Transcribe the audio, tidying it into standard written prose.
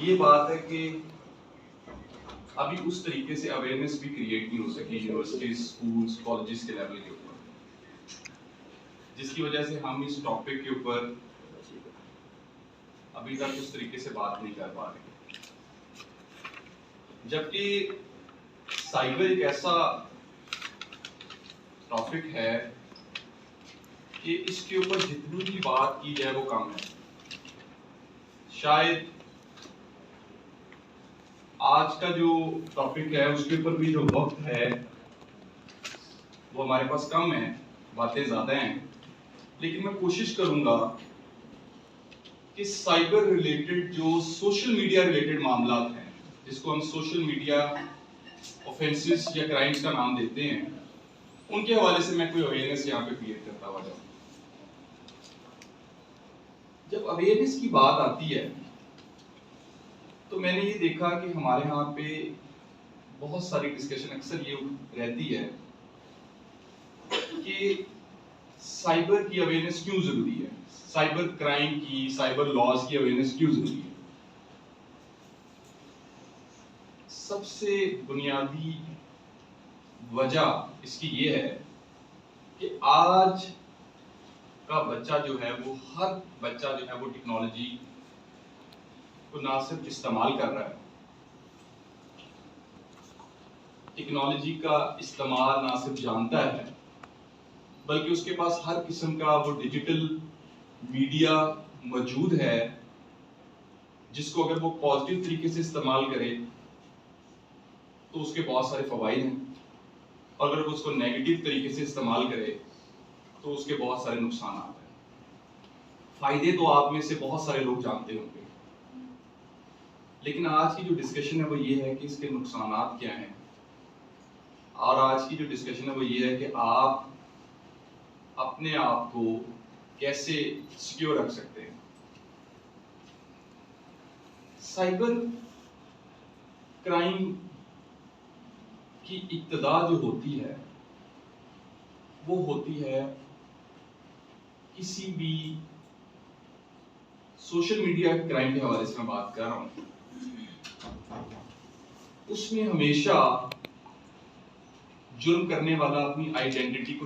ये बात है कि अभी उस तरीके से अवेयरनेस भी क्रिएट नहीं हो सकी यूनिवर्सिटीज, स्कूल्स, कॉलेजेस के लेवल के ऊपर, जिसकी वजह से हम इस टॉपिक के ऊपर अभी तक उस तरीके से बात नहीं कर पा रहे। जबकि साइबर एक ऐसा टॉपिक है कि इसके ऊपर जितनी भी बात की जाए वो कम है। शायद आज का जो टॉपिक है उसके ऊपर भी जो वक्त है वो हमारे पास कम है, बातें ज्यादा हैं, लेकिन मैं कोशिश करूंगा कि साइबर रिलेटेड जो सोशल मीडिया रिलेटेड मामला हैं, जिसको हम सोशल मीडिया ऑफेंसेस या क्राइम्स का नाम देते हैं, उनके हवाले से मैं कोई अवेयरनेस यहाँ पे क्रिएट करता हुआ जाऊँ। जब अवेयरनेस की बात आती है तो मैंने ये देखा कि हमारे यहाँ पे बहुत सारी डिस्कशन अक्सर ये रहती है कि साइबर की अवेयरनेस क्यों जरूरी है, साइबर क्राइम की, साइबर लॉज की अवेयरनेस क्यों जरूरी है। सबसे बुनियादी वजह इसकी ये है कि आज का बच्चा जो है वो, हर बच्चा जो है वो टेक्नोलॉजी को ना सिर्फ इस्तेमाल कर रहा है, टेक्नोलॉजी का इस्तेमाल ना सिर्फ जानता है, बल्कि उसके पास हर किस्म का वो डिजिटल मीडिया मौजूद है, जिसको अगर वो पॉजिटिव तरीके से इस्तेमाल करे तो उसके बहुत सारे फवाइद हैं, और अगर वो उसको नेगेटिव तरीके से इस्तेमाल करे तो उसके बहुत सारे नुकसान हैं। फायदे तो आप में से बहुत सारे लोग जानते होंगे, लेकिन आज की जो डिस्कशन है वो ये है कि इसके नुकसान क्या हैं, और आज की जो डिस्कशन है वो ये है कि आप अपने आप को कैसे सिक्योर रख सकते हैं। साइबर क्राइम की इब्तिदा जो होती है वो होती है किसी भी सोशल मीडिया क्राइम के हवाले से मैं बात कर रहा हूं, उसमें हमेशा जुर्म करने वाला अपनी आइडेंटिटी को